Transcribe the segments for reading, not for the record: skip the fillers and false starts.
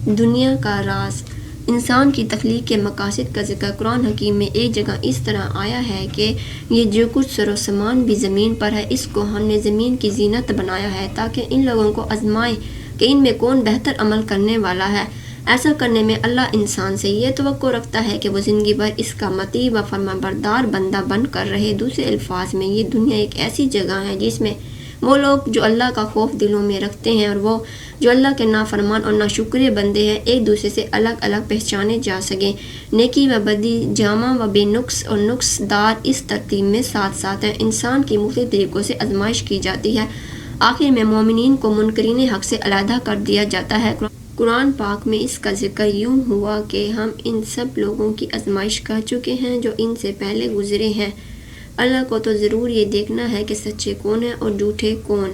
دنیا کا راز۔ انسان کی تخلیق کے مقاصد کا ذکر قرآن حکیم میں ایک جگہ اس طرح آیا ہے کہ یہ جو کچھ سر و سامان بھی زمین پر ہے اس کو ہم نے زمین کی زینت بنایا ہے تاکہ ان لوگوں کو آزمائے کہ ان میں کون بہتر عمل کرنے والا ہے۔ ایسا کرنے میں اللہ انسان سے یہ توقع رکھتا ہے کہ وہ زندگی بھر اس کا مطیع و فرمانبردار بندہ بن کر رہے۔ دوسرے الفاظ میں یہ دنیا ایک ایسی جگہ ہے جس میں وہ لوگ جو اللہ کا خوف دلوں میں رکھتے ہیں اور وہ جو اللہ کے نافرمان اور ناشکرے بندے ہیں ایک دوسرے سے الگ الگ پہچانے جا سکیں۔ نیکی و بدی، جامع و بے نقص اور نقص دار اس ترتیب میں ساتھ ساتھ ہیں۔ انسان کی مختلف طریقوں سے آزمائش کی جاتی ہے۔ آخر میں مومنین کو منکرین حق سے علیحدہ کر دیا جاتا ہے۔ قرآن پاک میں اس کا ذکر یوں ہوا کہ ہم ان سب لوگوں کی آزمائش کر چکے ہیں جو ان سے پہلے گزرے ہیں۔ اللہ کو تو ضرور یہ دیکھنا ہے کہ سچے کون ہیں اور جھوٹے کون۔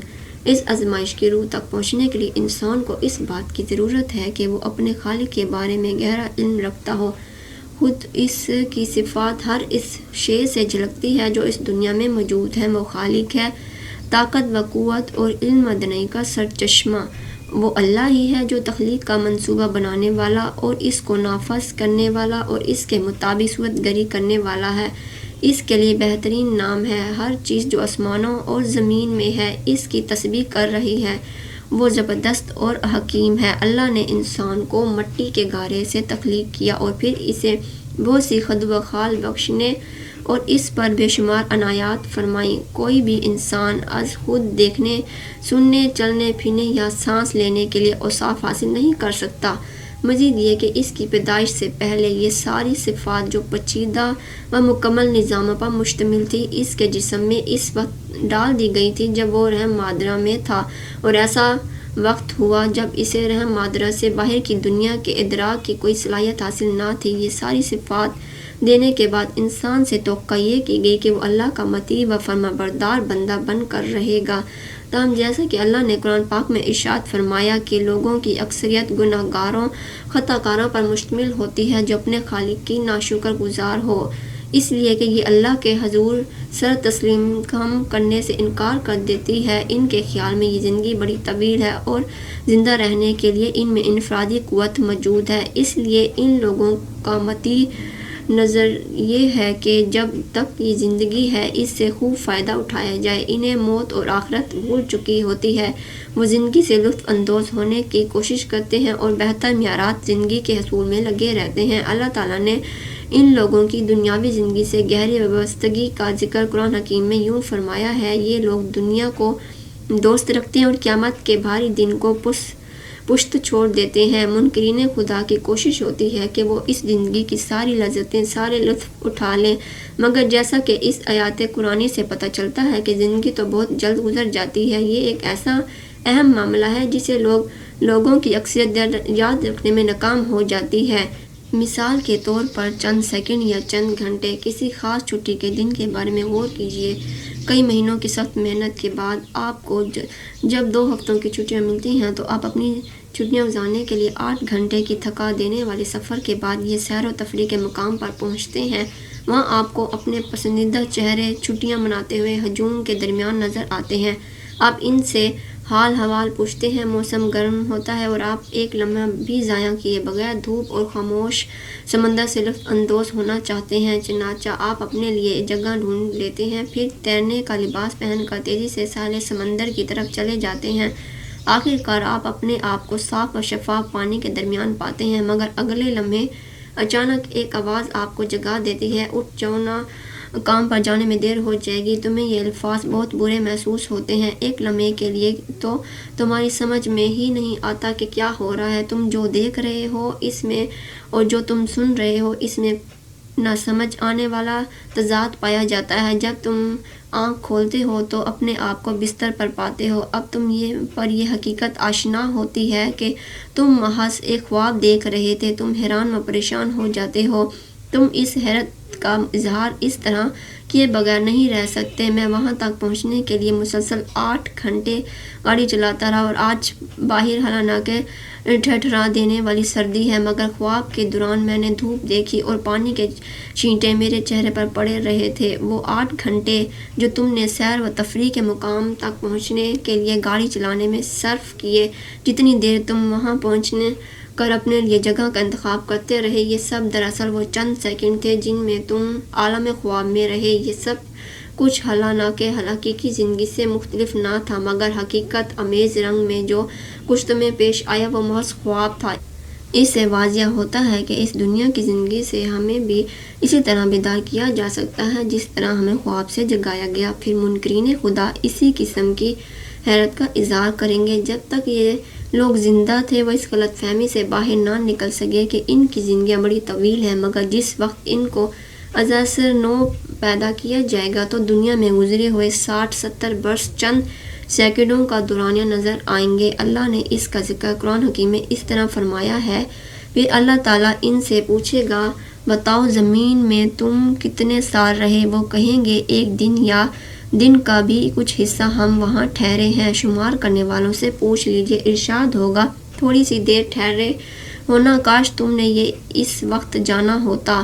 اس آزمائش کی روح تک پہنچنے کے لیے انسان کو اس بات کی ضرورت ہے کہ وہ اپنے خالق کے بارے میں گہرا علم رکھتا ہو۔ خود اس کی صفات ہر اس شے سے جھلکتی ہے جو اس دنیا میں موجود ہے۔ وہ خالق ہے، طاقت و قوت اور علم و دانائی کا سرچشمہ۔ وہ اللہ ہی ہے جو تخلیق کا منصوبہ بنانے والا اور اس کو نافذ کرنے والا اور اس کے مطابق صورت گری کرنے والا ہے۔ اس کے لیے بہترین نام ہے۔ ہر چیز جو آسمانوں اور زمین میں ہے اس کی تسبیح کر رہی ہے۔ وہ زبردست اور حکیم ہے۔ اللہ نے انسان کو مٹی کے گارے سے تخلیق کیا اور پھر اسے بہت سی خد و خال بخشنے اور اس پر بے شمار عنایات فرمائیں۔ کوئی بھی انسان از خود دیکھنے، سننے، چلنے پھرنے یا سانس لینے کے لیے اوصاف حاصل نہیں کر سکتا۔ مزید یہ کہ اس کی پیدائش سے پہلے یہ ساری صفات جو پیچیدہ و مکمل نظام پر مشتمل تھی اس کے جسم میں اس وقت ڈال دی گئی تھی جب وہ رحم مادرہ میں تھا، اور ایسا وقت ہوا جب اسے رحم مادرہ سے باہر کی دنیا کے ادراک کی کوئی صلاحیت حاصل نہ تھی۔ یہ ساری صفات دینے کے بعد انسان سے توقع یہ کی گئی کہ وہ اللہ کا مطیع و فرمانبردار بندہ بن کر رہے گا۔ تاہم جیسا کہ اللہ نے قرآن پاک میں ارشاد فرمایا کہ لوگوں کی اکثریت گناہ گاروں، خطا کاروں پر مشتمل ہوتی ہے جو اپنے خالق کی ناشکر گزار ہو، اس لیے کہ یہ اللہ کے حضور سر تسلیم خم کرنے سے انکار کر دیتی ہے۔ ان کے خیال میں یہ زندگی بڑی طویل ہے اور زندہ رہنے کے لیے ان میں انفرادی قوت موجود ہے، اس لیے ان لوگوں کا مطیع نظر یہ ہے کہ جب تک یہ زندگی ہے اس سے خوب فائدہ اٹھایا جائے۔ انہیں موت اور آخرت بھول چکی ہوتی ہے۔ وہ زندگی سے لطف اندوز ہونے کی کوشش کرتے ہیں اور بہتر معیارات زندگی کے حصول میں لگے رہتے ہیں۔ اللہ تعالیٰ نے ان لوگوں کی دنیاوی زندگی سے گہری وابستگی کا ذکر قرآن حکیم میں یوں فرمایا ہے: یہ لوگ دنیا کو دوست رکھتے ہیں اور قیامت کے بھاری دن کو پشت چھوڑ دیتے ہیں۔ منکرین خدا کی کوشش ہوتی ہے کہ وہ اس زندگی کی ساری لذتیں، سارے لطف اٹھا لیں، مگر جیسا کہ اس آیات قرآنی سے پتہ چلتا ہے کہ زندگی تو بہت جلد گزر جاتی ہے۔ یہ ایک ایسا اہم معاملہ ہے جسے لوگوں کی اکثریت یاد رکھنے میں ناکام ہو جاتی ہے۔ مثال کے طور پر چند سیکنڈ یا چند گھنٹے کسی خاص چھٹی کے دن کے بارے میں غور کیجیے۔ کئی مہینوں کی سخت محنت کے بعد آپ کو جب 2 ہفتوں کی چھٹیاں ملتی ہیں تو آپ اپنی چھٹیاں گزارنے کے لیے 8 گھنٹے کی تھکا دینے والے سفر کے بعد یہ سیر و تفریح کے مقام پر پہنچتے ہیں۔ وہاں آپ کو اپنے پسندیدہ چہرے چھٹیاں مناتے ہوئے ہجوم کے درمیان نظر آتے ہیں۔ آپ ان سے حال حوال پوچھتے ہیں، موسم گرم ہوتا ہے اور آپ ایک لمحہ بھی ضائع کیے بغیر دھوپ اور خاموش سمندر سے لطف اندوز ہونا چاہتے ہیں۔ چنانچہ آپ اپنے لیے جگہ ڈھونڈ لیتے ہیں، پھر تیرنے کا لباس پہن کر تیزی سے ساحل سمندر کی طرف چلے جاتے ہیں۔ آخر کار آپ اپنے آپ کو صاف و شفاف پانی کے درمیان پاتے ہیں، مگر اگلے لمحے اچانک ایک آواز آپ کو جگا دیتی ہے: اٹھ جاؤ نا، کام پر جانے میں دیر ہو جائے گی۔ تمہیں یہ الفاظ بہت برے محسوس ہوتے ہیں۔ ایک لمحے کے لیے تو تمہاری سمجھ میں ہی نہیں آتا کہ کیا ہو رہا ہے۔ تم جو دیکھ رہے ہو اس میں اور جو تم سن رہے ہو اس میں نہ سمجھ آنے والا تضاد پایا جاتا ہے۔ جب تم آنکھ کھولتے ہو تو اپنے آپ کو بستر پر پاتے ہو۔ اب تم یہ حقیقت آشنا ہوتی ہے کہ تم محض ایک خواب دیکھ رہے تھے۔ تم حیران و پریشان ہو جاتے ہو۔ تم اس حیرت کا اظہار اس طرح کیے بغیر نہیں رہ سکتے: میں وہاں تک پہنچنے کے لیے مسلسل 8 گھنٹے گاڑی چلاتا رہا اور آج باہر حالانکہ ٹھٹھرا دینے والی سردی ہے، مگر خواب کے دوران میں نے دھوپ دیکھی اور پانی کے چھینٹے میرے چہرے پر پڑ رہے تھے۔ وہ 8 گھنٹے جو تم نے سیر و تفریح کے مقام تک پہنچنے کے لیے گاڑی چلانے میں صرف کیے، جتنی دیر تم وہاں کر اپنے لیے جگہ کا انتخاب کرتے رہے۔ یہ سب دراصل وہ چند سیکنڈ تھے جن میں تم عالم خواب میں رہے۔ یہ سب کچھ حالانکہ حقیقی زندگی سے مختلف نہ تھا، مگر حقیقت امیز رنگ میں جو کچھ تمہیں پیش آیا وہ محض خواب تھا۔ اس سے واضح ہوتا ہے کہ اس دنیا کی زندگی سے ہمیں بھی اسی طرح بیدار کیا جا سکتا ہے جس طرح ہمیں خواب سے جگایا گیا۔ پھر منکرین خدا اسی قسم کی حیرت کا اظہار کریں گے۔ جب تک یہ لوگ زندہ تھے وہ اس غلط فہمی سے باہر نہ نکل سکے کہ ان کی زندگیاں بڑی طویل ہیں، مگر جس وقت ان کو ازاسر نو پیدا کیا جائے گا تو دنیا میں گزرے ہوئے 60-70 برس چند سیکنڈوں کا دورانیہ نظر آئیں گے۔ اللہ نے اس کا ذکر قرآن حکیم میں اس طرح فرمایا ہے، پھر اللہ تعالیٰ ان سے پوچھے گا بتاؤ زمین میں تم کتنے سال رہے؟ وہ کہیں گے ایک دن یا دن کا بھی کچھ حصہ ہم وہاں ٹھہرے ہیں۔ شمار کرنے والوں سے پوچھ لیجئے، ارشاد ہوگا تھوڑی سی دیر ٹھہرے ہونا، کاش تم نے یہ اس وقت جانا ہوتا۔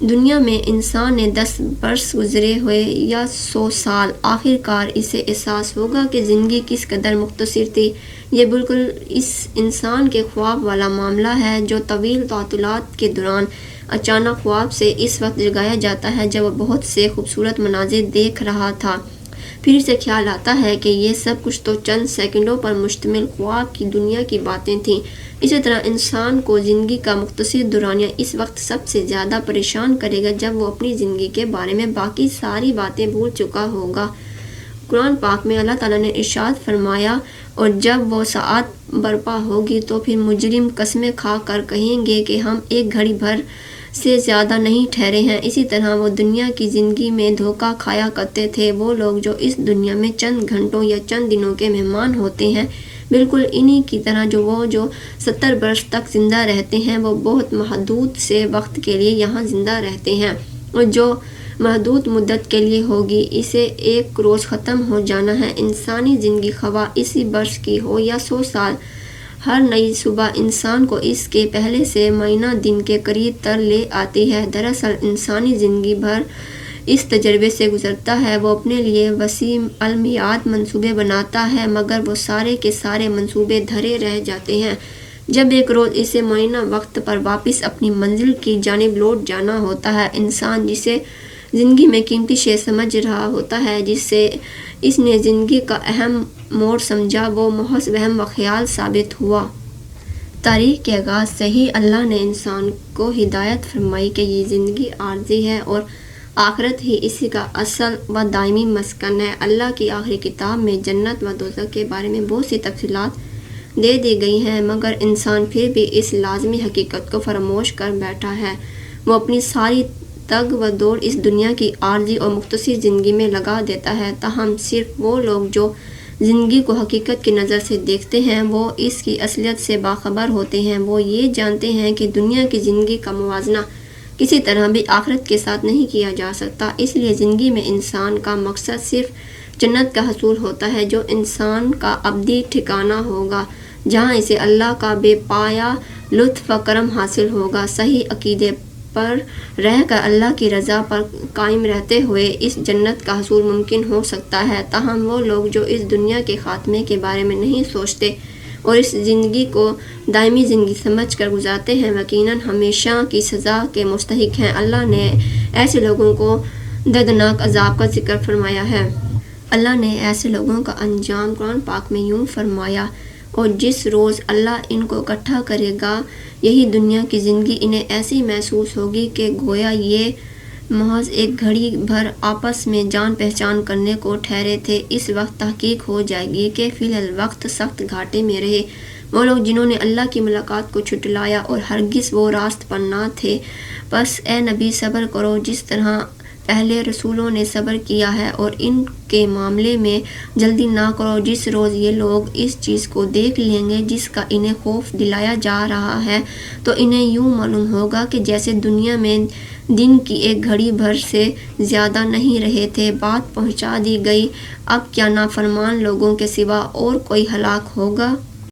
دنیا میں انسان نے 10 برس گزرے ہوئے یا 100 سال، آخر کار اسے احساس ہوگا کہ زندگی کس قدر مختصر تھی۔ یہ بالکل اس انسان کے خواب والا معاملہ ہے جو طویل تعطیلات کے دوران اچانک خواب سے اس وقت جگایا جاتا ہے جب وہ بہت سے خوبصورت مناظر دیکھ رہا تھا، پھر اسے خیال آتا ہے کہ یہ سب کچھ تو چند سیکنڈوں پر مشتمل خواب کی دنیا کی باتیں تھیں۔ اسی طرح انسان کو زندگی کا مختصر دورانیہ اس وقت سب سے زیادہ پریشان کرے گا جب وہ اپنی زندگی کے بارے میں باقی ساری باتیں بھول چکا ہوگا۔ قرآن پاک میں اللہ تعالیٰ نے ارشاد فرمایا، اور جب وہ ساعت برپا ہوگی تو پھر مجرم قسمیں کھا کر کہیں گے کہ ہم ایک گھڑی بھر سے زیادہ نہیں ٹھہرے ہیں۔ اسی طرح وہ دنیا کی زندگی میں دھوکہ کھایا کرتے تھے۔ وہ لوگ جو اس دنیا میں چند گھنٹوں یا چند دنوں کے مہمان ہوتے ہیں، بالکل انہی کی طرح جو 70 برس تک زندہ رہتے ہیں، وہ بہت محدود سے وقت کے لیے یہاں زندہ رہتے ہیں، اور جو محدود مدت کے لیے ہوگی اسے ایک روز ختم ہو جانا ہے۔ انسانی زندگی خواہ اسی برس کی ہو یا 100 سال، ہر نئی صبح انسان کو اس کے پہلے سے معینہ دن کے قریب تر لے آتی ہے۔ دراصل انسانی زندگی بھر اس تجربے سے گزرتا ہے، وہ اپنے لیے وسیع المیعاد منصوبے بناتا ہے، مگر وہ سارے کے سارے منصوبے دھرے رہ جاتے ہیں جب ایک روز اسے معینہ وقت پر واپس اپنی منزل کی جانب لوٹ جانا ہوتا ہے۔ انسان جسے زندگی میں قیمتی شے سمجھ رہا ہوتا ہے، جسے اس نے زندگی کا اہم موڑ سمجھا، وہ محض وہم و خیال ثابت ہوا۔ تاریخ کے آغاز سے ہی اللہ نے انسان کو ہدایت فرمائی کہ یہ زندگی عارضی ہے اور آخرت ہی اسی کا اصل و دائمی مسکن ہے۔ اللہ کی آخری کتاب میں جنت و دوزخ کے بارے میں بہت سی تفصیلات دے دی گئی ہیں، مگر انسان پھر بھی اس لازمی حقیقت کو فراموش کر بیٹھا ہے۔ وہ اپنی ساری تگ و دوڑ اس دنیا کی عارضی اور مختصر زندگی میں لگا دیتا ہے۔ تاہم صرف وہ لوگ جو زندگی کو حقیقت کی نظر سے دیکھتے ہیں، وہ اس کی اصلیت سے باخبر ہوتے ہیں۔ وہ یہ جانتے ہیں کہ دنیا کی زندگی کا موازنہ کسی طرح بھی آخرت کے ساتھ نہیں کیا جا سکتا۔ اس لیے زندگی میں انسان کا مقصد صرف جنت کا حصول ہوتا ہے، جو انسان کا ابدی ٹھکانہ ہوگا، جہاں اسے اللہ کا بے پایا لطف و کرم حاصل ہوگا۔ صحیح عقیدے پر رہ کر اللہ کی رضا پر قائم رہتے ہوئے اس جنت کا حصول ممکن ہو سکتا ہے۔ تاہم وہ لوگ جو اس دنیا کے خاتمے کے بارے میں نہیں سوچتے اور اس زندگی کو دائمی زندگی سمجھ کر گزارتے ہیں، یقیناً ہمیشہ کی سزا کے مستحق ہیں۔ اللہ نے ایسے لوگوں کو دردناک عذاب کا ذکر فرمایا ہے۔ اللہ نے ایسے لوگوں کا انجام قرآن پاک میں یوں فرمایا، اور جس روز اللہ ان کو اکٹھا کرے گا، یہی دنیا کی زندگی انہیں ایسی محسوس ہوگی کہ گویا یہ محض ایک گھڑی بھر آپس میں جان پہچان کرنے کو ٹھہرے تھے۔ اس وقت تحقیق ہو جائے گی کہ فی الوقت سخت گھاٹے میں رہے وہ لوگ جنہوں نے اللہ کی ملاقات کو جھٹلایا اور ہرگز وہ راست پر نہ تھے۔ بس اے نبی صبر کرو جس طرح پہلے رسولوں نے صبر کیا ہے، اور ان کے معاملے میں جلدی نہ کرو۔ جس روز یہ لوگ اس چیز کو دیکھ لیں گے جس کا انہیں خوف دلایا جا رہا ہے، تو انہیں یوں معلوم ہوگا کہ جیسے دنیا میں دن کی ایک گھڑی بھر سے زیادہ نہیں رہے تھے۔ بات پہنچا دی گئی، اب کیا نافرمان لوگوں کے سوا اور کوئی ہلاک ہوگا؟